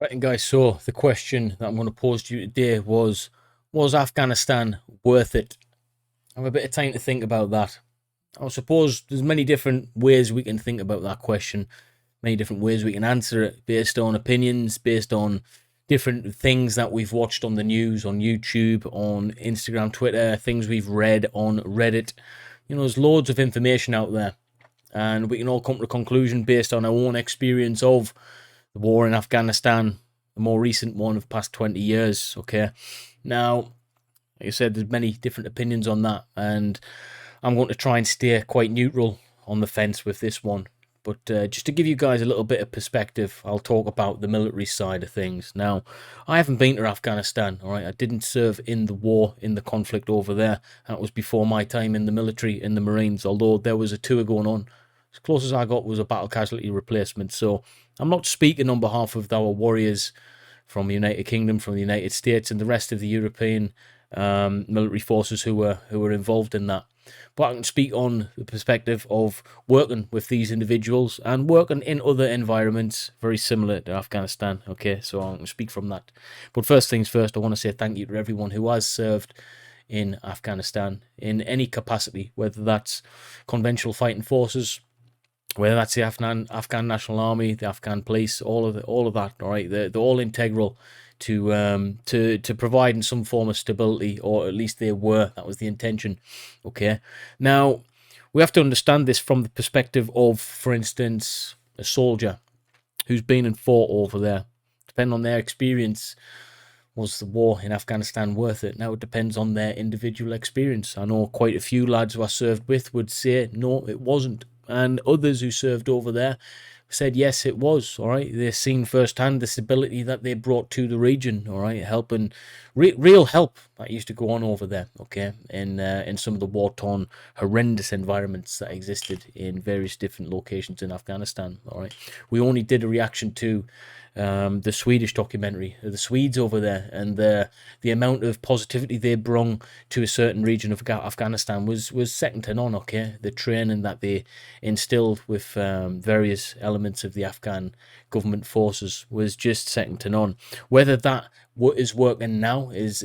Right, and guys, so the question that I'm going to pose to you today was Afghanistan worth it? I have a bit of time to think about that. I suppose there's many different ways we can think about that question, many different ways we can answer it based on opinions, based on different things that we've watched on the news, on YouTube, on Instagram, Twitter, things we've read on Reddit. There's loads of information out there, and we can all come to a conclusion based on our own experience of the war in Afghanistan, the more recent one of past 20 years. Okay. Now, like I said, there's many different opinions on that, and I'm going to try and stay quite neutral on the fence with this one. But just to give you guys a little bit of perspective, I'll talk about the military side of things. Now, I haven't been to Afghanistan, all right? I didn't serve in the war, in the conflict over there. That was before my time in the military, in the Marines, although there was a tour going on. As close as I got was a battle casualty replacement. So I'm not speaking on behalf of our warriors from the United Kingdom, from the United States, and the rest of the European military forces who were involved in that. But I can speak on the perspective of working with these individuals and working in other environments very similar to Afghanistan. Okay, so I can speak from that. But first things first, I want to say thank you to everyone who has served in Afghanistan in any capacity, whether that's conventional fighting forces, whether that's the Afghan National Army, the Afghan police, all of that. All right, they're all integral to providing some form of stability, or at least they were. That was the intention. Okay, now we have to understand this from the perspective of, for instance, a soldier who's been and fought over there. Depending on their experience, was the war in Afghanistan worth it? Now it depends on their individual experience. I know quite a few lads who I served with would say no, it wasn't, and others who served over there said yes, it was. All right, they've seen firsthand the stability that they brought to the region. All right, helping real help that used to go on over there. Okay, in some of the war torn, horrendous environments that existed in various different locations in Afghanistan. All right, we only did a reaction to the Swedish documentary, the Swedes over there, and the amount of positivity they brung to a certain region of Afghanistan was second to none. Okay, the training that they instilled with various elements of the Afghan government forces was just second to none. Whether that what is working now is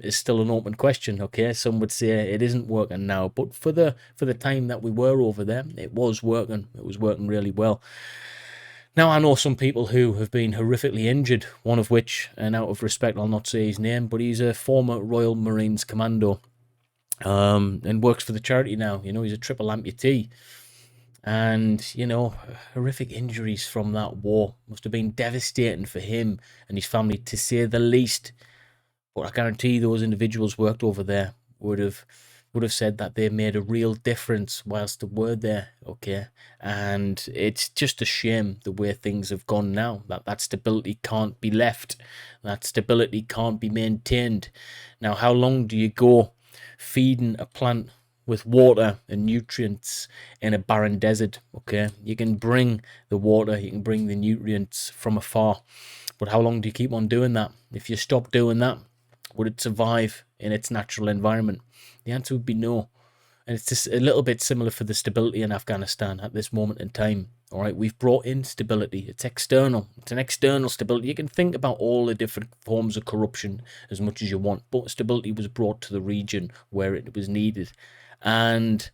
still an open question. Okay, some would say it isn't working now, but for the time that we were over there, it was working. It was working really well. Now, I know some people who have been horrifically injured, one of which, and out of respect, I'll not say his name, but he's a former Royal Marines Commando, and works for the charity now. He's a triple amputee. And, horrific injuries from that war must have been devastating for him and his family, to say the least. But I guarantee those individuals worked over there would have said that they made a real difference whilst they were there. Okay, and it's just a shame the way things have gone now. That stability can't be left. That stability can't be maintained. Now, how long do you go feeding a plant with water and nutrients in a barren desert? Okay, you can bring the water, you can bring the nutrients from afar, but how long do you keep on doing that? If you stop doing that, would it survive in its natural environment? The answer would be no. And it's just a little bit similar for the stability in Afghanistan at this moment in time. All right, we've brought in stability. It's external. It's an external stability. You can think about all the different forms of corruption as much as you want, but stability was brought to the region where it was needed. And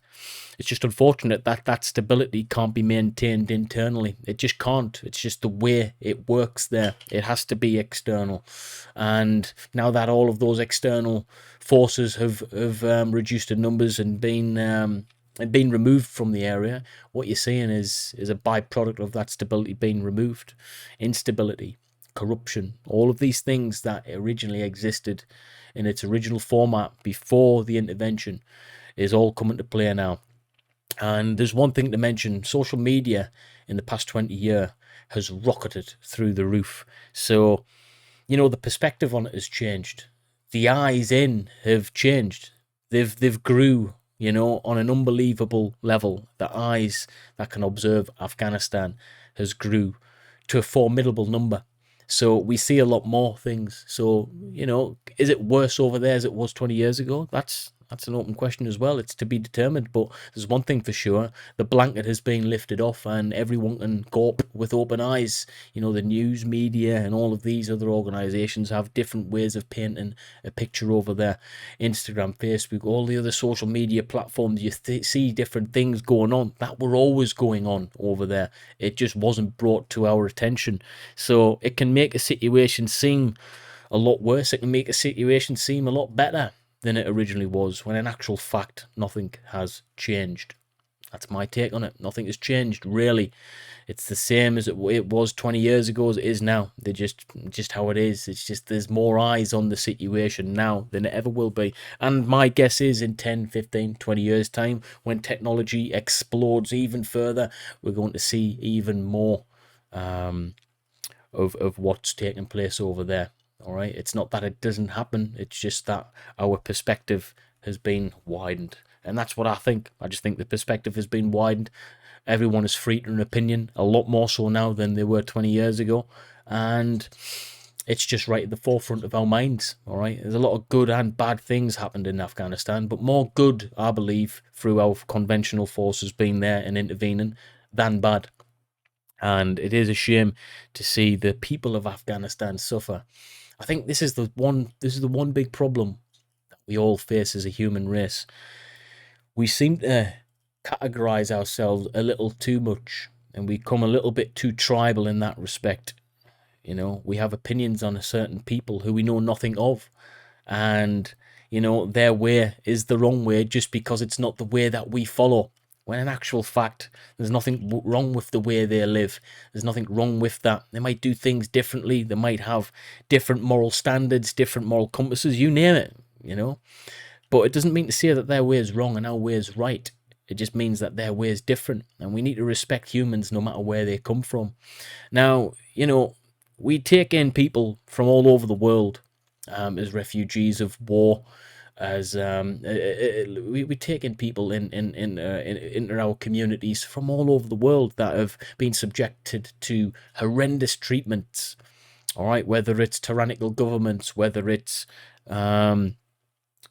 it's just unfortunate that that stability can't be maintained internally. It just can't. It's just the way it works there. It has to be external. And now that all of those external forces have reduced in numbers and been removed from the area, what you're seeing is a byproduct of that stability being removed. Instability, corruption, all of these things that originally existed in its original format before the intervention is all coming to play now. And there's one thing to mention: social media in the past 20 years has rocketed through the roof. So, the perspective on it has changed. The eyes in have changed. They've grew, on an unbelievable level. The eyes that can observe Afghanistan has grew to a formidable number. So we see a lot more things. So, is it worse over there as it was 20 years ago? That's an open question as well. It's to be determined. But there's one thing for sure: the blanket has been lifted off, and everyone can gawp with open eyes. The news media and all of these other organisations have different ways of painting a picture over there. Instagram, Facebook, all the other social media platforms, you see different things going on that were always going on over there. It just wasn't brought to our attention. So it can make a situation seem a lot worse. It can make a situation seem a lot better than it originally was, when in actual fact, nothing has changed. That's my take on it. Nothing has changed, really. It's the same as it was 20 years ago as it is now. They're just how it is. It's just there's more eyes on the situation now than it ever will be. And my guess is in 10, 15, 20 years' time, when technology explodes even further, we're going to see even more of what's taking place over there. All right, it's not that it doesn't happen, it's just that our perspective has been widened. And that's what I think. I just think the perspective has been widened. Everyone is free to an opinion, a lot more so now than they were 20 years ago. And it's just right at the forefront of our minds. All right, there's a lot of good and bad things happened in Afghanistan, but more good, I believe, through our conventional forces being there and intervening than bad. And it is a shame to see the people of Afghanistan suffer. I think this is the one big problem that we all face as a human race. We seem to categorize ourselves a little too much, and we become a little bit too tribal in that respect. We have opinions on a certain people who we know nothing of, and their way is the wrong way just because it's not the way that we follow. When in actual fact, there's nothing wrong with the way they live. There's nothing wrong with that. They might do things differently. They might have different moral standards, different moral compasses, you name it, But it doesn't mean to say that their way is wrong and our way is right. It just means that their way is different. And we need to respect humans no matter where they come from. Now, we take in people from all over the world as refugees of war. As we take in people into our communities from all over the world that have been subjected to horrendous treatments. All right, whether it's tyrannical governments, whether it's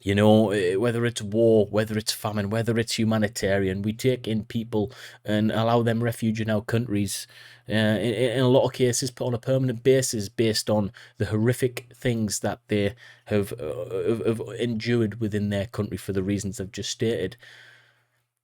whether it's war, whether it's famine, whether it's humanitarian, we take in people and allow them refuge in our countries, in a lot of cases on a permanent basis, based on the horrific things that they have endured within their country for the reasons I've just stated.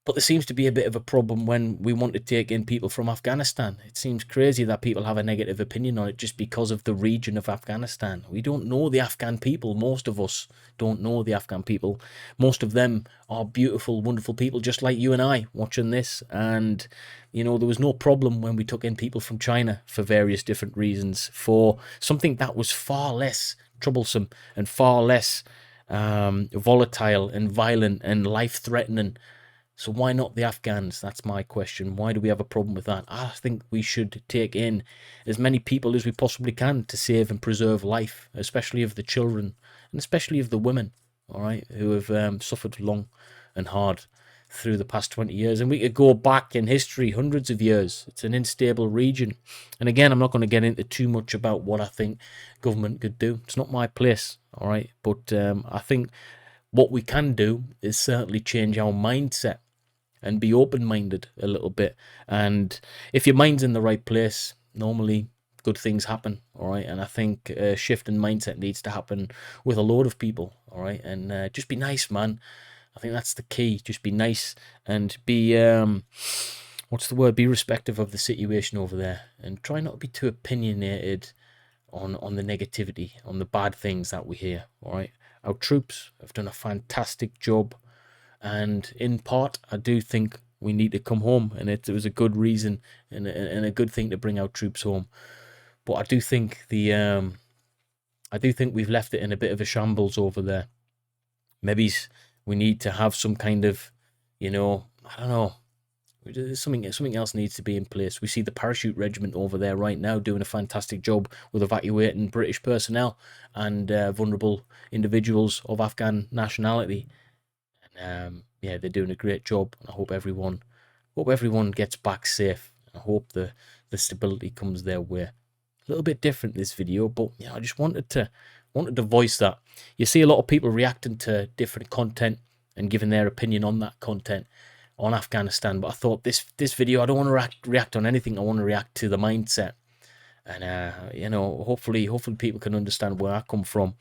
But there seems to be a bit of a problem when we want to take in people from Afghanistan. It seems crazy that people have a negative opinion on it just because of the region of Afghanistan. We don't know the Afghan people. Most of us don't know the Afghan people. Most of them are beautiful, wonderful people, just like you and I watching this. And, there was no problem when we took in people from China for various different reasons, for something that was far less troublesome and far less volatile and violent and life-threatening. So why not the Afghans? That's my question. Why do we have a problem with that? I think we should take in as many people as we possibly can to save and preserve life, especially of the children and especially of the women, all right, who have suffered long and hard through the past 20 years. And we could go back in history hundreds of years. It's an unstable region. And again, I'm not going to get into too much about what I think government could do. It's not my place, all right? But I think what we can do is certainly change our mindset and be open-minded a little bit. And if your mind's in the right place, normally good things happen, all right? And I think a shift in mindset needs to happen with a load of people, all right? And just be nice, man. I think that's the key. Just be nice and be, be respectful of the situation over there. And try not to be too opinionated on the negativity, on the bad things that we hear, all right? Our troops have done a fantastic job. And in part, I do think we need to come home, and it was a good reason and a good thing to bring our troops home. But I do think we've left it in a bit of a shambles over there. Maybe we need to have some kind of, I don't know. Something else needs to be in place. We see the parachute regiment over there right now doing a fantastic job with evacuating British personnel and vulnerable individuals of Afghan nationality. They're doing a great job. I hope everyone gets back safe. I hope the stability comes their way. A little bit different this video, but I just wanted to voice that. You see a lot of people reacting to different content and giving their opinion on that content on Afghanistan. But I thought this video, I don't want to react on anything. I want to react to the mindset, and you know, hopefully people can understand where I come from.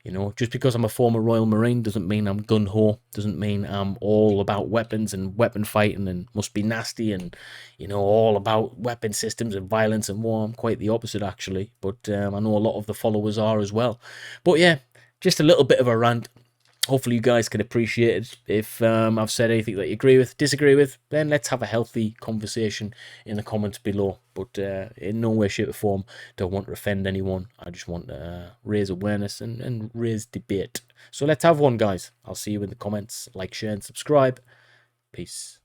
You know, just because I'm a former Royal Marine doesn't mean I'm gun-ho, doesn't mean I'm all about weapons and weapon fighting and must be nasty and, you know, all about weapon systems and violence and war. I'm quite the opposite, actually. But I know a lot of the followers are as well. But yeah, just a little bit of a rant. Hopefully you guys can appreciate it. If I've said anything that you agree with, disagree with, then let's have a healthy conversation in the comments below. But in no way, shape or form don't want to offend anyone. I just want to raise awareness and raise debate. So let's have one, guys. I'll see you in the comments. Like, share and subscribe. Peace.